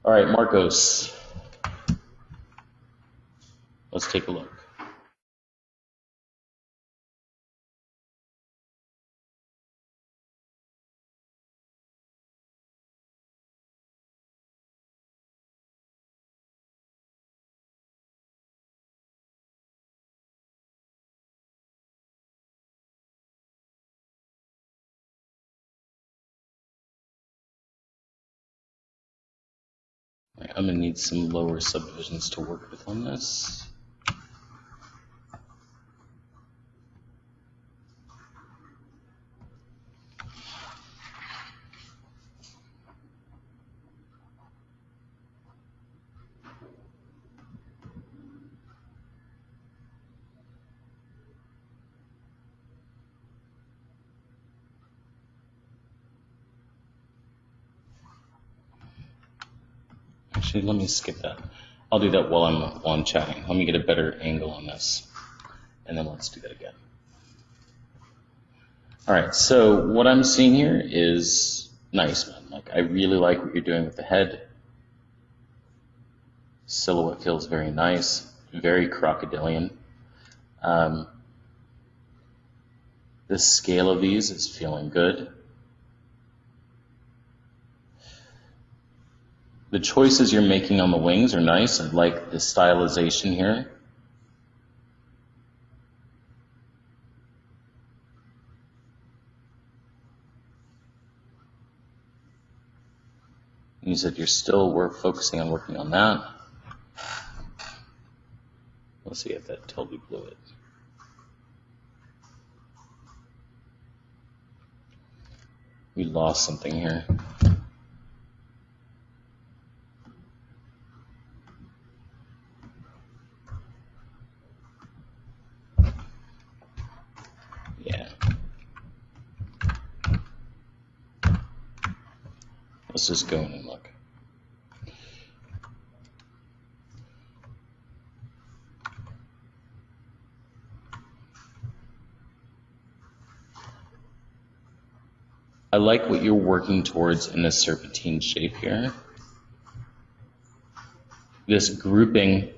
All right, Marcos, let's take a look. All right, I'm gonna need some lower subdivisions to work with on this. Actually, let me skip that. I'll do that while I'm chatting. Let me get a better angle on this, and then let's do that again. All right, so what I'm seeing here is nice, man. Like, I really like what you're doing with the head. Silhouette feels very nice, very crocodilian. The scale of these is feeling good. The choices you're making on the wings are nice. I like the stylization here. You said we're focusing on working on that. Let's see if that totally blew it. We lost something here. Yeah. Let's just go in and look. I like what you're working towards in this serpentine shape here. This grouping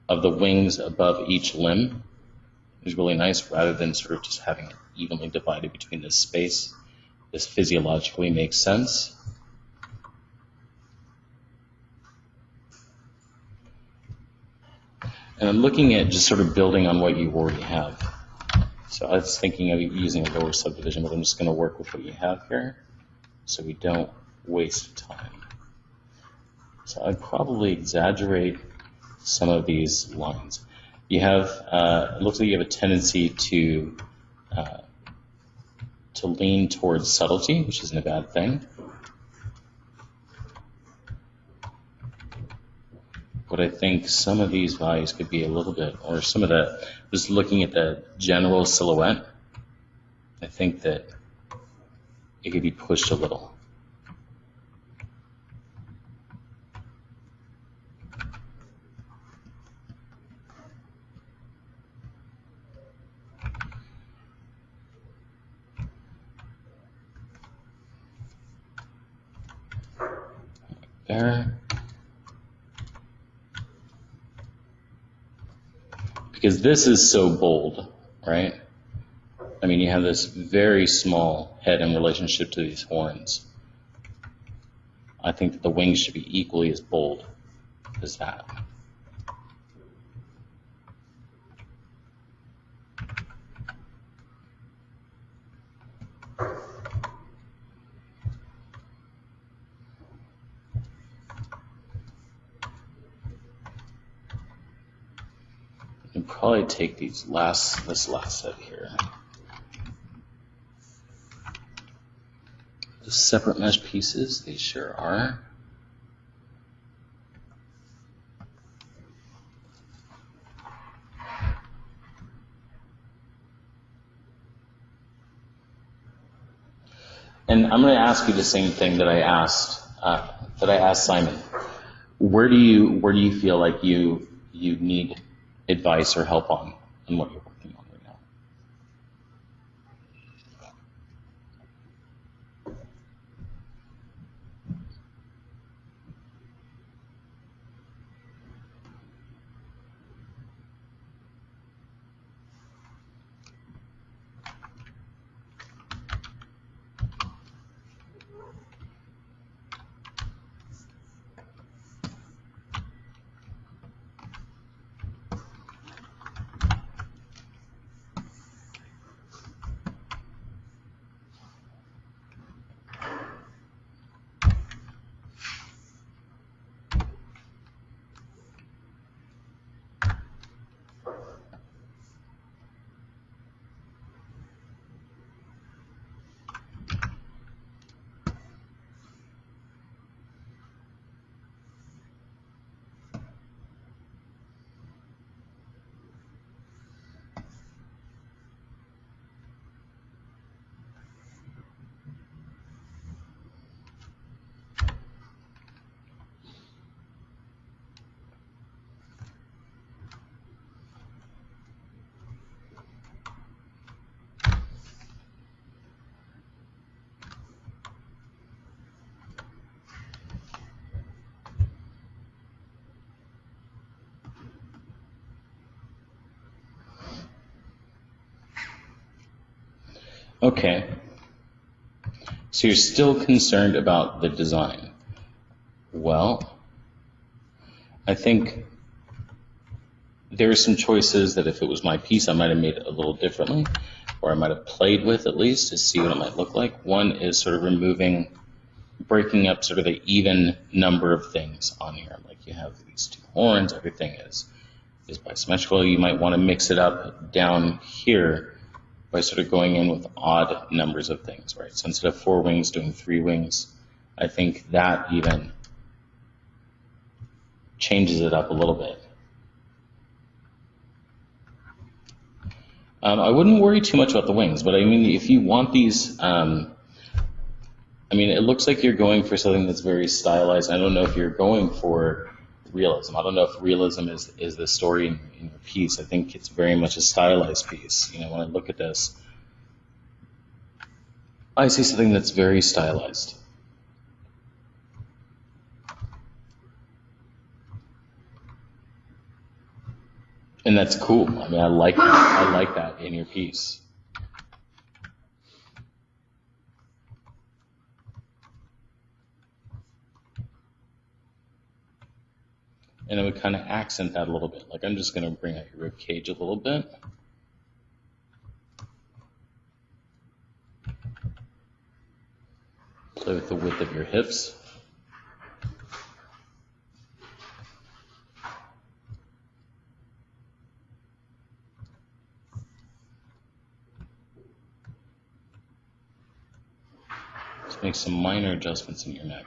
of the wings above each limb is really nice, rather than sort of just having it evenly divided between this space. This physiologically makes sense. And I'm looking at just sort of building on what you already have. So I was thinking of using a lower subdivision, but I'm just going to work with what you have here so we don't waste time. So I'd probably exaggerate some of these lines. You have, it looks like you have a tendency to lean towards subtlety, which isn't a bad thing. But I think some of these values could be a little bit, or some of that, just looking at the general silhouette, I think that it could be pushed a little. There. Because this is so bold, right? I mean, you have this very small head in relationship to these horns. I think that the wings should be equally as bold as that. You can probably take this last set here. The separate mesh pieces, they sure are. And I'm going to ask you the same thing that I asked Simon. Where do you feel like you need advice or help on what you're working on right now? Okay. So you're still concerned about the design. Well, I think there are some choices that if it was my piece, I might have made it a little differently, or I might have played with at least to see what it might look like. One is sort of breaking up sort of the even number of things on here. Like you have these two horns, everything is bisymmetrical. You might want to mix it up down here by sort of going in with odd numbers of things, right? So instead of 4 wings, doing 3 wings. I think that even changes it up a little bit. I wouldn't worry too much about the wings, but I mean, if you want these, I mean, it looks like you're going for something that's very stylized. I don't know if you're going for realism. I don't know if realism is the story in your piece. I think it's very much a stylized piece. You know, when I look at this, I see something that's very stylized. And that's cool. I mean, I like that in your piece. And it would kind of accent that a little bit. Like I'm just going to bring out your rib cage a little bit. Play with the width of your hips. Just make some minor adjustments in your neck.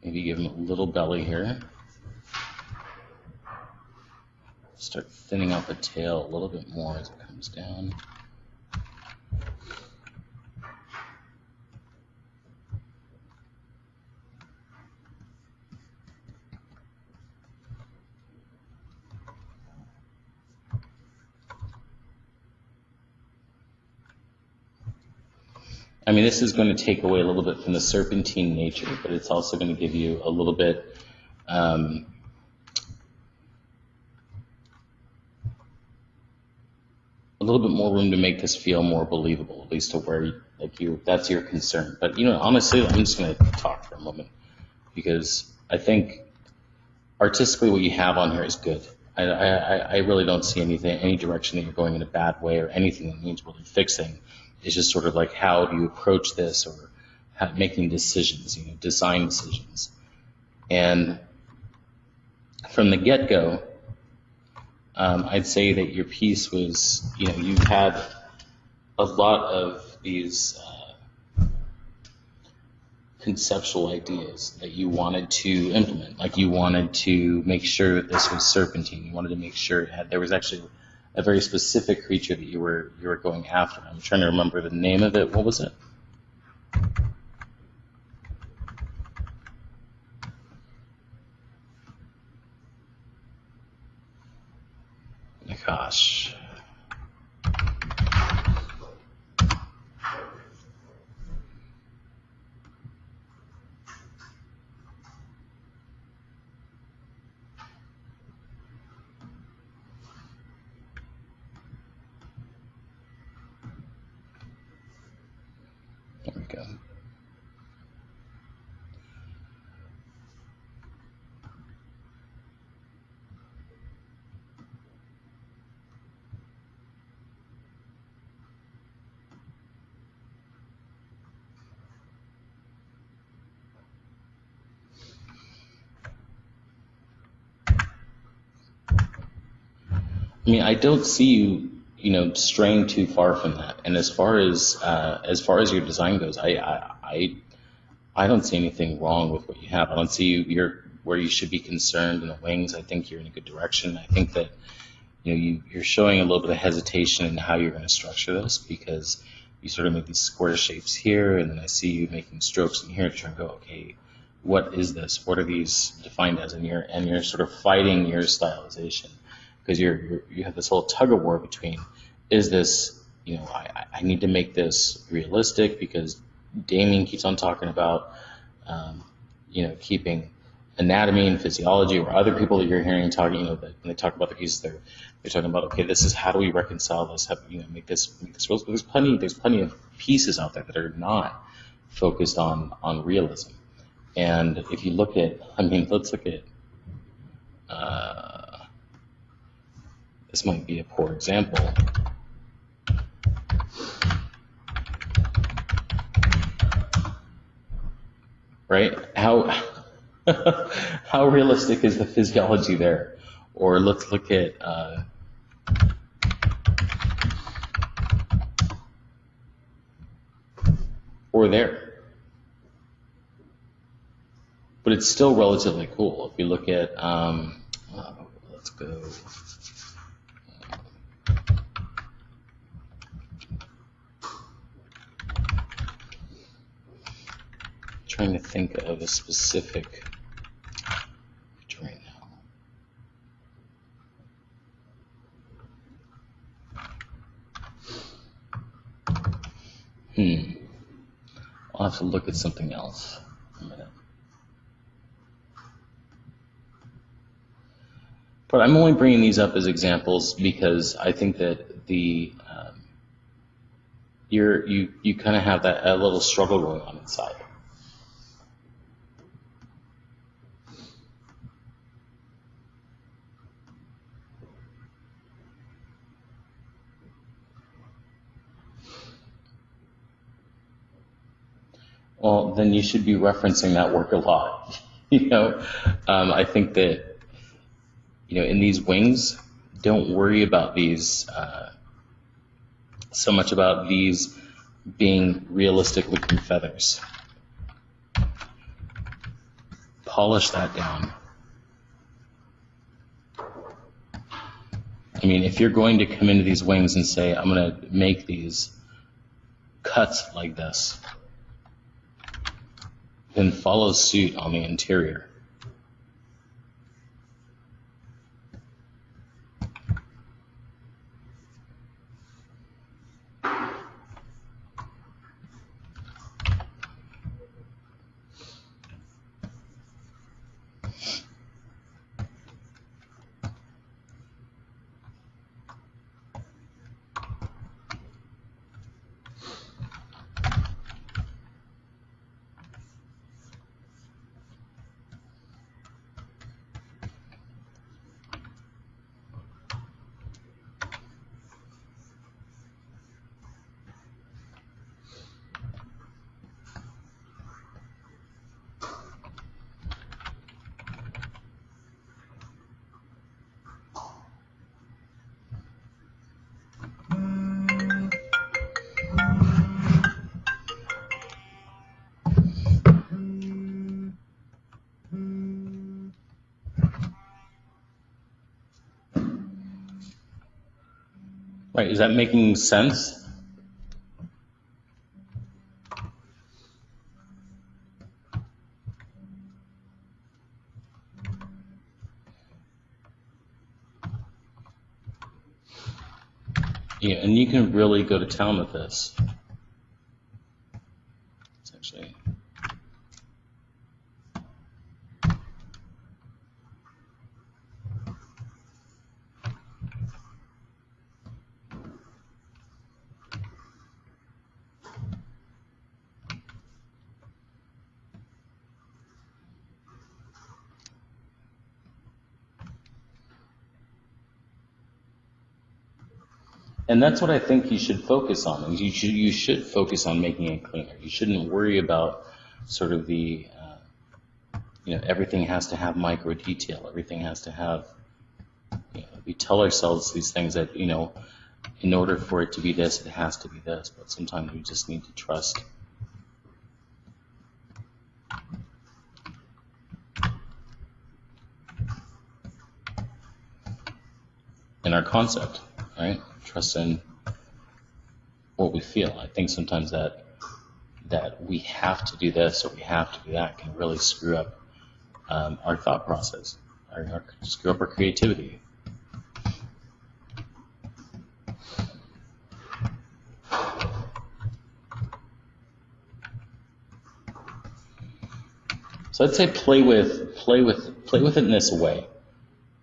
Maybe give him a little belly here. Start thinning out the tail a little bit more as it comes down. I mean, this is going to take away a little bit from the serpentine nature, but it's also going to give you a little bit more room to make this feel more believable, at least to where that's your concern. But you know, honestly, I'm just going to talk for a moment because I think artistically what you have on here is good. I really don't see any direction that you're going in a bad way or anything that needs really fixing. It's just sort of like how do you approach this or making decisions, you know, design decisions. And from the get-go, I'd say that your piece was, you know, you had a lot of these conceptual ideas that you wanted to implement. Like you wanted to make sure that this was serpentine. You wanted to make sure there was actually a very specific creature that you were going after. I'm trying to remember the name of it. What was it? Gosh. There we go. I mean, I don't see you, you know, straying too far from that. And as far as your design goes, I don't see anything wrong with what you have. I don't see you're where you should be concerned in the wings. I think you're in a good direction. I think that, you know, you're showing a little bit of hesitation in how you're going to structure this because you sort of make these square shapes here, and then I see you making strokes in here to try and go, okay, what is this? What are these defined as? And you're sort of fighting your stylization because you have this whole tug of war between, is this, I need to make this realistic because Damien keeps on talking about, keeping anatomy and physiology, or other people that you're hearing talking, that when they talk about the pieces, they're talking about, okay, this is how do we reconcile this? How, make this real. But there's plenty of pieces out there that are not focused on realism. And if you look at, let's look at, this might be a poor example. Right? How realistic is the physiology there? Or let's look at, or there. But it's still relatively cool. If you look at, let's go. Trying to think of a specific right now. I'll have to look at something else in a minute. But I'm only bringing these up as examples because I think that the you kind of have that a little struggle going on inside. Well, then you should be referencing that work a lot. I think that, in these wings, don't worry about these so much about these being realistic looking feathers. Polish that down. If you're going to come into these wings and say, I'm going to make these cuts like this, then follow suit on the interior. Right, is that making sense? Yeah, and you can really go to town with this. It's actually... And that's what I think you should focus on. You should focus on making it cleaner. You shouldn't worry about sort of the, everything has to have micro detail. Everything has to have, we tell ourselves these things that, in order for it to be this, it has to be this. But sometimes we just need to trust. In our concept, right? Trust in what we feel. I think sometimes that we have to do this or we have to do that can really screw up our thought process, or screw up our creativity. So I'd say play with it in this way,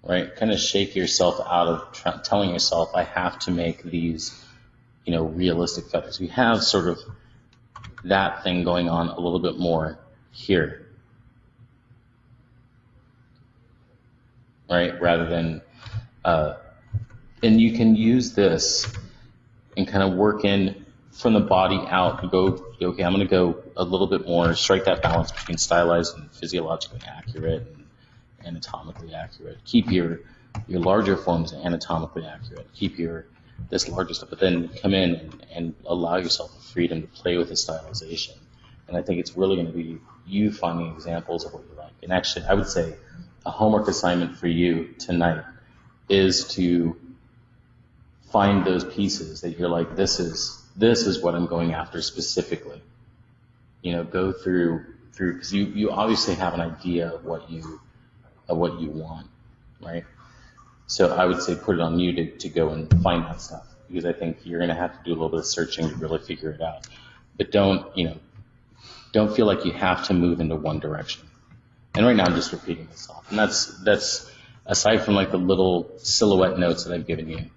right? Kind of shake yourself out of telling yourself I have to make these, realistic feathers. You have sort of that thing going on a little bit more here, right? Rather than, and you can use this and kind of work in from the body out and go, okay, I'm going to go a little bit more, strike that balance between stylized and physiologically accurate and anatomically accurate. Keep your larger forms anatomically accurate. Keep this larger stuff, but then come in and allow yourself the freedom to play with the stylization. And I think it's really going to be you finding examples of what you like. And actually, I would say a homework assignment for you tonight is to find those pieces that you're like, this is what I'm going after specifically. Go through because you obviously have an idea of what you want, right? So I would say put it on you to go and find that stuff, because I think you're going to have to do a little bit of searching to really figure it out. But don't feel like you have to move into one direction. And right now I'm just repeating myself, and that's aside from like the little silhouette notes that I've given you.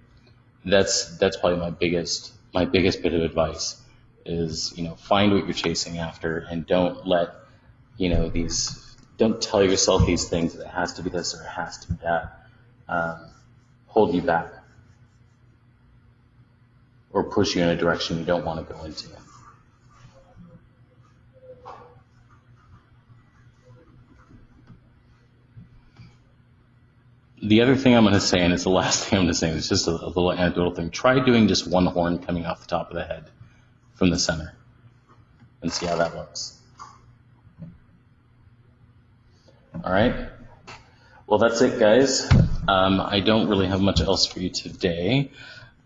That's probably my biggest bit of advice is, find what you're chasing after, and don't let, don't tell yourself these things that it has to be this or it has to be that, hold you back or push you in a direction you don't want to go into. The other thing I'm going to say, and it's the last thing I'm going to say, it's just a little anecdotal thing. Try doing just one horn coming off the top of the head from the center and see how that looks. All right. Well, that's it, guys. I don't really have much else for you today.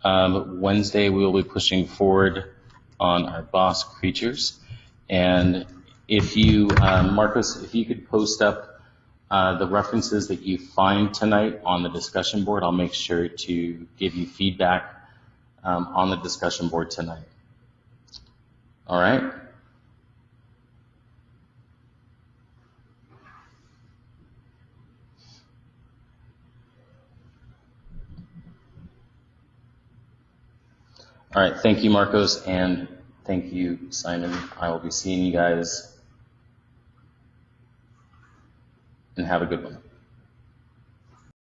Wednesday, we will be pushing forward on our boss creatures. And if you, Marcos, if you could post up the references that you find tonight on the discussion board, I'll make sure to give you feedback on the discussion board tonight. All right? All right, thank you, Marcos, and thank you, Simon. I will be seeing you guys, and have a good one.